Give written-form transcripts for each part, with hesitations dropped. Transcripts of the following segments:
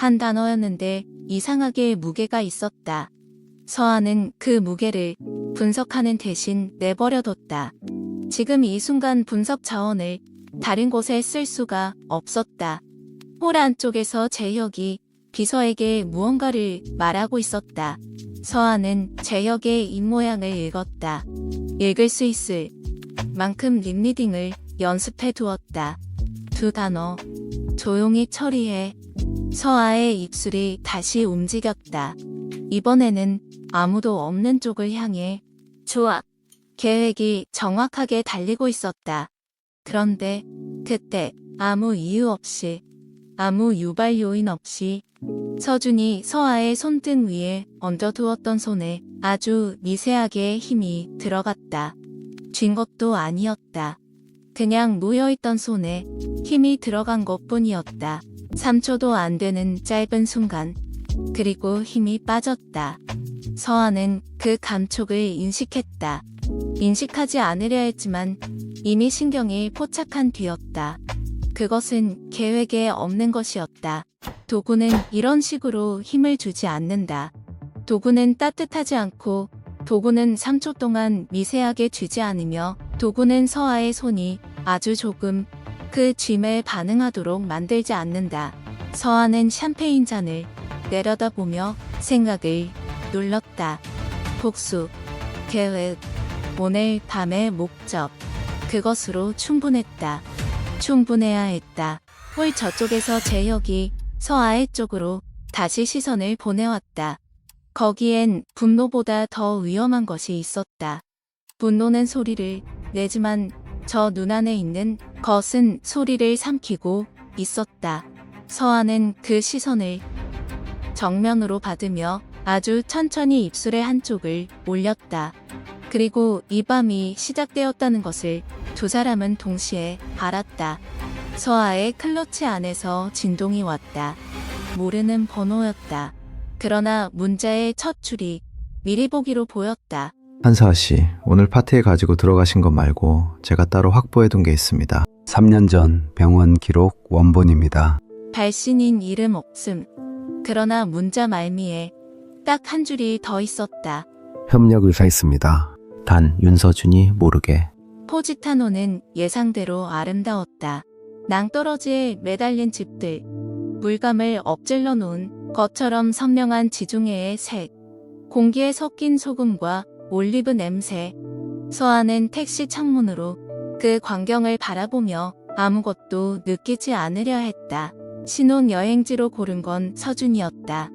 한 단어였는데 이상하게 무게가 있었다. 서아는 그 무게를 분석하는 대신 내버려뒀다. 지금 이 순간 분석 자원을 다른 곳에 쓸 수가 없었다. 홀 안쪽에서 재혁이 비서에게 무언가를 말하고 있었다. 서아는 재혁의 입모양을 읽었다. 읽을 수 있을 만큼 립리딩을 연습해 두었다. 두 단어, 조용히 처리해. 서아의 입술이 다시 움직였다. 이번에는 아무도 없는 쪽을 향해. 좋아. 계획이 정확하게 달리고 있었다. 그런데 그때 아무 이유 없이, 아무 유발 요인 없이 서준이 서아의 손등 위에 얹어두었던 손에 아주 미세하게 힘이 들어갔다. 쥔 것도 아니었다. 그냥 놓여있던 손에 힘이 들어간 것뿐이었다. 3초도 안 되는 짧은 순간, 그리고 힘이 빠졌다. 서아는 그 감촉을 인식했다. 인식하지 않으려 했지만 이미 신경이 포착한 뒤였다. 그것은 계획에 없는 것이었다. 도구는 이런 식으로 힘을 주지 않는다. 도구는 따뜻하지 않고, 도구는 3초 동안 미세하게 쥐지 않으며, 도구는 서아의 손이 아주 조금 그 쥐에 반응하도록 만들지 않는다. 서아는 샴페인 잔을 내려다보며 생각을 눌렀다. 복수, 계획, 오늘 밤의 목적. 그것으로 충분했다. 충분해야 했다. 홀 저쪽에서 재혁이 서아의 쪽으로 다시 시선을 보내왔다. 거기엔 분노보다 더 위험한 것이 있었다. 분노는 소리를 내지만 저 눈 안에 있는 것은 소리를 삼키고 있었다. 서아는 그 시선을 정면으로 받으며 아주 천천히 입술의 한쪽을 올렸다. 그리고 이 밤이 시작되었다는 것을 두 사람은 동시에 알았다. 서아의 클러치 안에서 진동이 왔다. 모르는 번호였다. 그러나 문자의 첫 줄이 미리 보기로 보였다. 한사아 씨, 오늘 파티에 가지고 들어가신 것 말고 제가 따로 확보해둔 게 있습니다. 3년 전 병원 기록 원본입니다. 발신인 이름 없음. 그러나 문자 말미에 딱 한 줄이 더 있었다. 협력 의사 있습니다. 단 윤서준이 모르게. 포지타노는 예상대로 아름다웠다. 낭떠러지에 매달린 집들, 물감을 엎질러 놓은 것처럼 선명한 지중해의 색, 공기에 섞인 소금과 올리브 냄새. 서아는 택시 창문으로 그 광경을 바라보며 아무것도 느끼지 않으려 했다. 신혼여행지로 고른 건 서준이었다.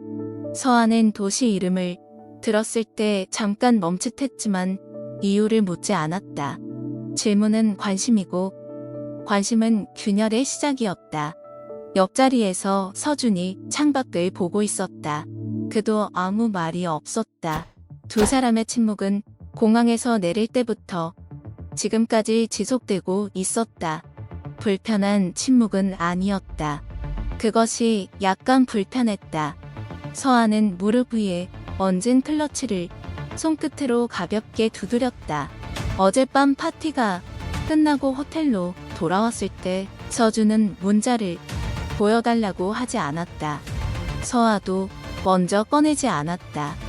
서아는 도시 이름을 들었을 때 잠깐 멈칫했지만 이유를 묻지 않았다. 질문은 관심이고 관심은 균열의 시작이었다. 옆자리에서 서준이 창밖을 보고 있었다. 그도 아무 말이 없었다. 두 사람의 침묵은 공항에서 내릴 때부터 지금까지 지속되고 있었다. 불편한 침묵은 아니었다. 그것이 약간 불편했다. 서아는 무릎 위에 얹은 클러치를 손끝으로 가볍게 두드렸다. 어젯밤 파티가 끝나고 호텔로 돌아왔을 때 서준은 문자를 보여달라고 하지 않았다. 서아도 먼저 꺼내지 않았다.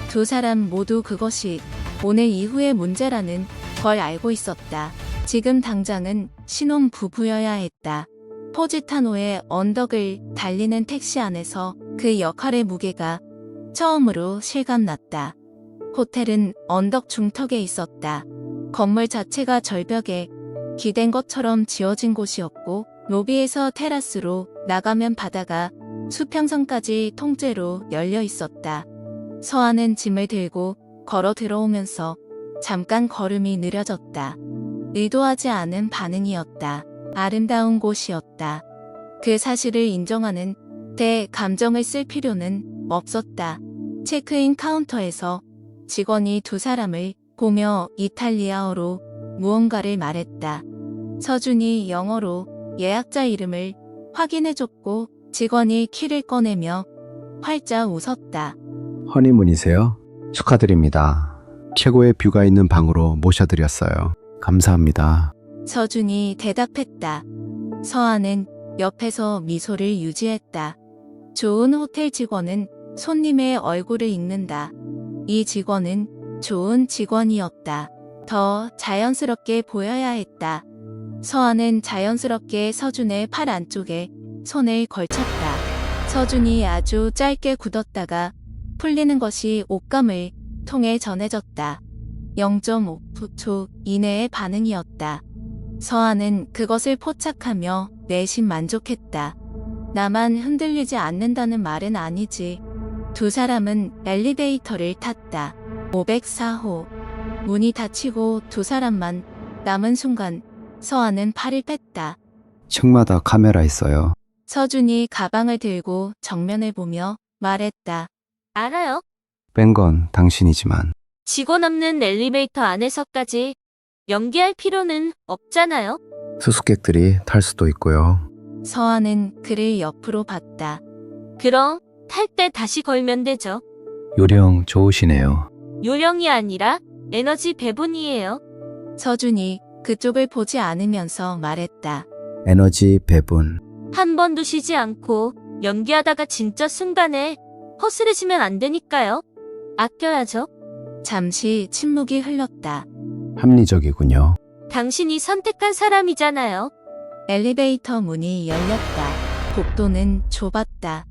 두 사람 모두 그것이 오늘 이후의 문제라는 걸 알고 있었다. 지금 당장은 신혼 부부여야 했다. 포지타노의 언덕을 달리는 택시 안에서 그 역할의 무게가 처음으로 실감났다. 호텔은 언덕 중턱에 있었다. 건물 자체가 절벽에 기댄 것처럼 지어진 곳이었고 로비에서 테라스로 나가면 바다가 수평선까지 통째로 열려 있었다. 서아는 짐을 들고 걸어 들어오면서 잠깐 걸음이 느려졌다. 의도하지 않은 반응이었다. 아름다운 곳이었다. 그 사실을 인정하는 데 감정을 쓸 필요는 없었다. 체크인 카운터에서 직원이 두 사람을 보며 이탈리아어로 무언가를 말했다. 서준이 영어로 예약자 이름을 확인해줬고 직원이 키를 꺼내며 활짝 웃었다. 허니문이세요? 축하드립니다. 최고의 뷰가 있는 방으로 모셔드렸어요. 감사합니다. 서준이 대답했다. 서아는 옆에서 미소를 유지했다. 좋은 호텔 직원은 손님의 얼굴을 읽는다. 이 직원은 좋은 직원이었다. 더 자연스럽게 보여야 했다. 서아는 자연스럽게 서준의 팔 안쪽에 손을 걸쳤다. 서준이 아주 짧게 굳었다가 풀리는 것이 옷감을 통해 전해졌다. 0.5초 이내의 반응이었다. 서아는 그것을 포착하며 내심 만족했다. 나만 흔들리지 않는다는 말은 아니지. 두 사람은 엘리베이터를 탔다. 504호. 문이 닫히고 두 사람만 남은 순간 서아는 팔을 뺐다. 층마다 카메라 있어요. 서준이 가방을 들고 정면을 보며 말했다. 알아요. 뺀 건 당신이지만 직원 없는 엘리베이터 안에서까지 연기할 필요는 없잖아요. 수수께끼들이 탈 수도 있고요. 서아는 그를 옆으로 봤다. 그럼 탈 때 다시 걸면 되죠. 요령 좋으시네요. 요령이 아니라 에너지 배분이에요. 서준이 그쪽을 보지 않으면서 말했다. 에너지 배분. 한 번도 쉬지 않고 연기하다가 진짜 순간에 허술해지면 안 되니까요. 아껴야죠. 잠시 침묵이 흘렀다. 합리적이군요. 당신이 선택한 사람이잖아요. 엘리베이터 문이 열렸다. 복도는 좁았다.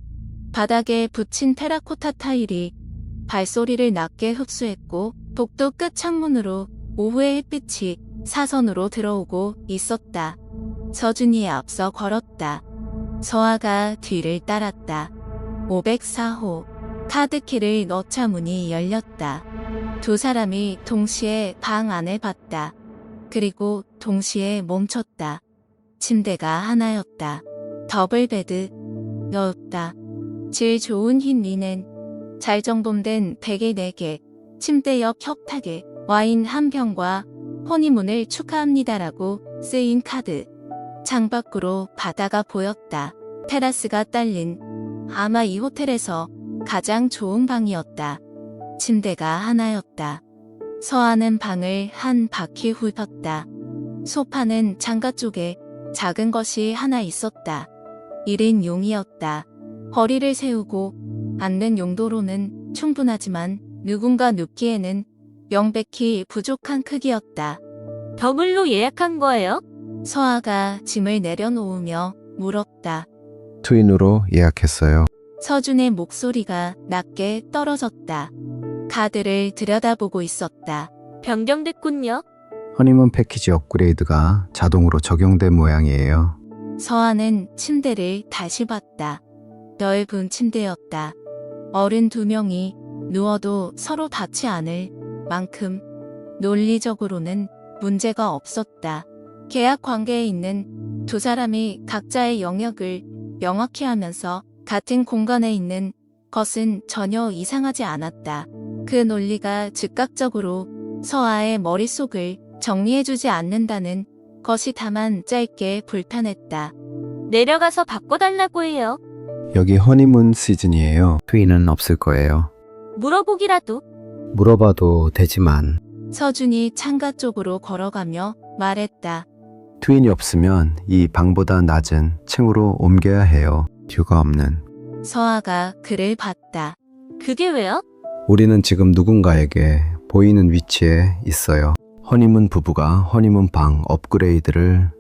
바닥에 붙인 테라코타 타일이 발소리를 낮게 흡수했고 복도 끝 창문으로 오후의 햇빛이 사선으로 들어오고 있었다. 서준이 앞서 걸었다. 서아가 뒤를 따랐다. 504호. 카드키를 넣자 문이 열렸다. 두 사람이 동시에 방 안을 봤다. 그리고 동시에 멈췄다. 침대가 하나였다. 더블베드 였다. 질 좋은 흰 리넨, 잘 정돈된 베개 4개, 침대 옆 협탁에 와인 한 병과 허니문을 축하합니다라고 쓰인 카드. 창밖으로 바다가 보였다. 테라스가 딸린 아마 이 호텔에서 가장 좋은 방이었다. 침대가 하나였다. 서아는 방을 한 바퀴 훑었다. 소파는 창가 쪽에 작은 것이 하나 있었다. 1인 용이었다. 허리를 세우고 앉는 용도로는 충분하지만 누군가 눕기에는 명백히 부족한 크기였다. 더블로 예약한 거예요? 서아가 짐을 내려놓으며 물었다. 트윈으로 예약했어요. 서준의 목소리가 낮게 떨어졌다. 카드를 들여다보고 있었다. 변경됐군요. 허니문 패키지 업그레이드가 자동으로 적용된 모양이에요. 서아는 침대를 다시 봤다. 넓은 침대였다. 어른 2명이 누워도 서로 닿지 않을 만큼 논리적으로는 문제가 없었다. 계약 관계에 있는 두 사람이 각자의 영역을 명확히 하면서 같은 공간에 있는 것은 전혀 이상하지 않았다. 그 논리가 즉각적으로 서아의 머릿속을 정리해주지 않는다는 것이 다만 짧게 불편했다. 내려가서 바꿔달라고 해요. 여기 허니문 시즌이에요. 트윈은 없을 거예요. 물어보기라도. 물어봐도 되지만 서준이 창가 쪽으로 걸어가며 말했다. 트윈이 없으면 이 방보다 낮은 층으로 옮겨야 해요. 듀가 없는. 서아가 그를 봤다. 그게 왜요? 우리는 지금 누군가에게 보이는 위치에 있어요. 허니문 부부가 허니문 방 업그레이드를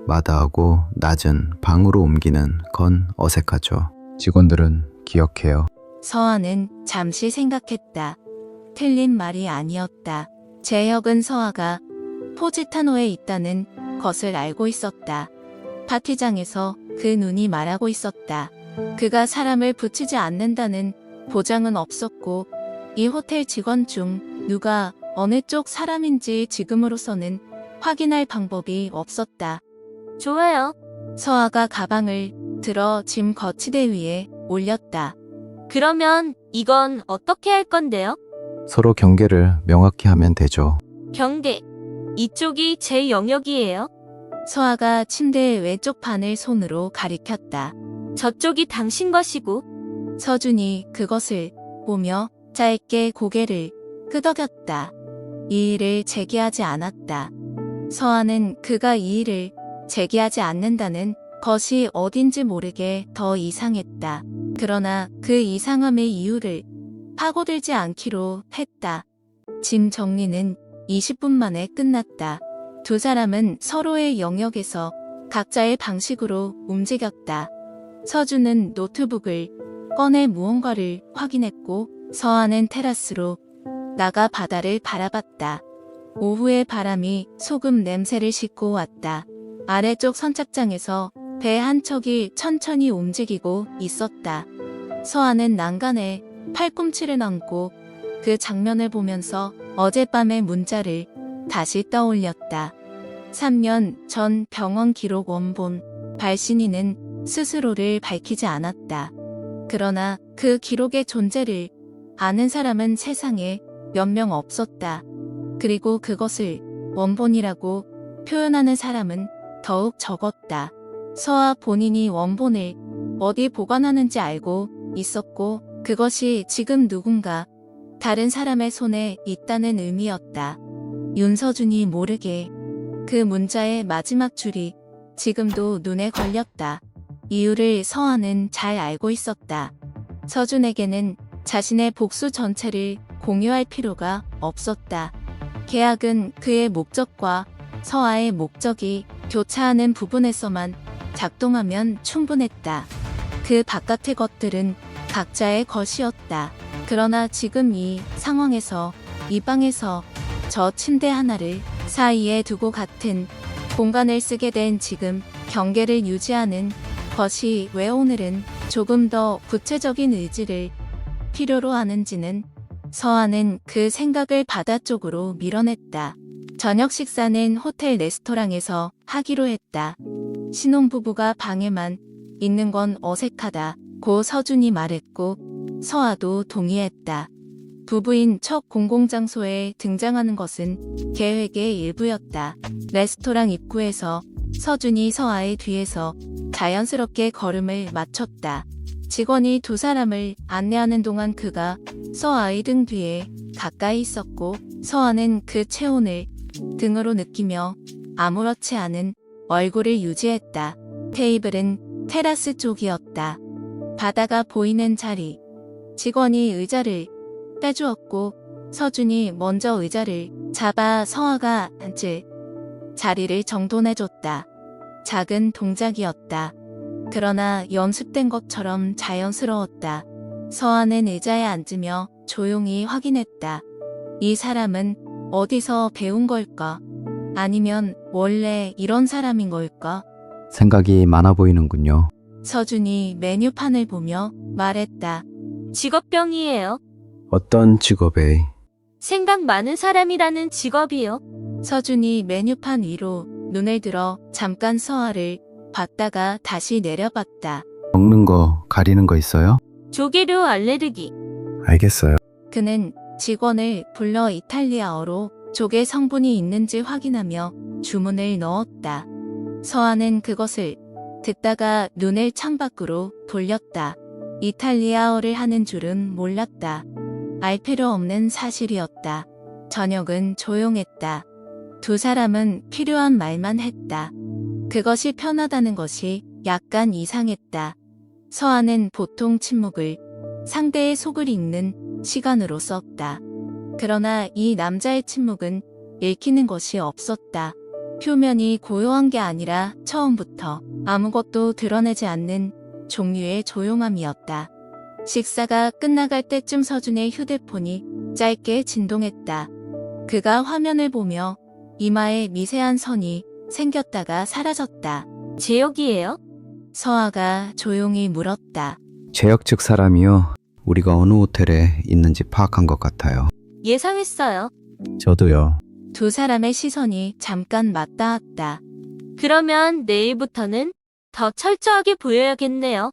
마다하고 낮은 방으로 옮기는 건 어색하죠. 직원들은 기억해요. 서아는 잠시 생각했다. 틀린 말이 아니었다. 재혁은 서아가 포지타노에 있다는 것을 알고 있었다. 파티장에서 그 눈이 말하고 있었다. 그가 사람을 붙이지 않는다는 보장은 없었고 이 호텔 직원 중 누가 어느 쪽 사람인지 지금으로서는 확인할 방법이 없었다. 좋아요. 서아가 가방을 들어 짐 거치대 위에 올렸다. 그러면 이건 어떻게 할 건데요? 서로 경계를 명확히 하면 되죠. 경계. 이쪽이 제 영역이에요. 서아가 침대의 왼쪽 판을 손으로 가리켰다. 저쪽이 당신 것이고. 서준이 그것을 보며 짧게 고개를 끄덕였다. 이 일을 제기하지 않았다. 서아는 그가 이 일을 제기하지 않는다는 것이 어딘지 모르게 더 이상했다. 그러나 그 이상함의 이유를 파고들지 않기로 했다. 짐 정리는 20분 만에 끝났다. 두 사람은 서로의 영역에서 각자의 방식으로 움직였다. 서준은 노트북을 꺼내 무언가를 확인했고 서아는 테라스로 나가 바다를 바라봤다. 오후의 바람이 소금 냄새를 싣고 왔다. 아래쪽 선착장에서 배 한 척이 천천히 움직이고 있었다. 서아는 난간에 팔꿈치를 얹고 그 장면을 보면서 어젯밤의 문자를 다시 떠올렸다. 3년 전 병원 기록 원본 발신인은 스스로를 밝히지 않았다. 그러나 그 기록의 존재를 아는 사람은 세상에 몇 명 없었다. 그리고 그것을 원본이라고 표현하는 사람은 더욱 적었다. 서아 본인이 원본을 어디 보관하는지 알고 있었고 그것이 지금 누군가 다른 사람의 손에 있다는 의미였다. 윤서준이 모르게 그 문자의 마지막 줄이 지금도 눈에 걸렸다. 이유를 서아는 잘 알고 있었다. 서준에게는 자신의 복수 전체를 공유할 필요가 없었다. 계약은 그의 목적과 서아의 목적이 교차하는 부분에서만 작동하면 충분했다. 그 바깥의 것들은 각자의 것이었다. 그러나 지금 이 상황에서 이 방에서 저 침대 하나를 사이에 두고 같은 공간을 쓰게 된 지금 경계를 유지하는 것이 왜 오늘은 조금 더 구체적인 의지를 필요로 하는지는 서아는 그 생각을 바다 쪽으로 밀어냈다. 저녁 식사는 호텔 레스토랑에서 하기로 했다. 신혼부부가 방에만 있는 건 어색하다고 서준이 말했고 서아도 동의했다. 부부인 첫 공공장소에 등장하는 것은 계획의 일부였다. 레스토랑 입구에서 서준이 서아의 뒤에서 자연스럽게 걸음을 맞췄다. 직원이 두 사람을 안내하는 동안 그가 서아의 등 뒤에 가까이 있었고 서아는 그 체온을 등으로 느끼며 아무렇지 않은 얼굴을 유지했다. 테이블은 테라스 쪽이었다. 바다가 보이는 자리. 직원이 의자를 빼주었고 서준이 먼저 의자를 잡아 서아가 앉을 자리를 정돈해줬다. 작은 동작이었다. 그러나 연습된 것처럼 자연스러웠다. 서아는 의자에 앉으며 조용히 확인했다. 이 사람은 어디서 배운 걸까? 아니면 원래 이런 사람인 걸까? 생각이 많아 보이는군요. 서준이 메뉴판을 보며 말했다. 직업병이에요. 어떤 직업에? 생각 많은 사람이라는 직업이요. 서준이 메뉴판 위로 눈을 들어 잠깐 서아를 봤다가 다시 내려봤다. 먹는 거, 가리는 거 있어요? 조개류 알레르기. 알겠어요. 그는 직원을 불러 이탈리아어로 조개 성분이 있는지 확인하며 주문을 넣었다. 서아는 그것을 듣다가 눈을 창밖으로 돌렸다. 이탈리아어를 하는 줄은 몰랐다. 알 필요 없는 사실이었다. 저녁은 조용했다. 두 사람은 필요한 말만 했다. 그것이 편하다는 것이 약간 이상했다. 서아는 보통 침묵을 상대의 속을 읽는 시간으로 썼다. 그러나 이 남자의 침묵은 읽히는 것이 없었다. 표면이 고요한 게 아니라 처음부터 아무것도 드러내지 않는 종류의 조용함이었다. 식사가 끝나갈 때쯤 서준의 휴대폰이 짧게 진동했다. 그가 화면을 보며 이마에 미세한 선이 생겼다가 사라졌다. 제역이에요? 서아가 조용히 물었다. 제역 측 사람이요. 우리가 어느 호텔에 있는지 파악한 것 같아요. 예상했어요. 저도요. 두 사람의 시선이 잠깐 맞닿았다. 그러면 내일부터는 더 철저하게 보여야겠네요.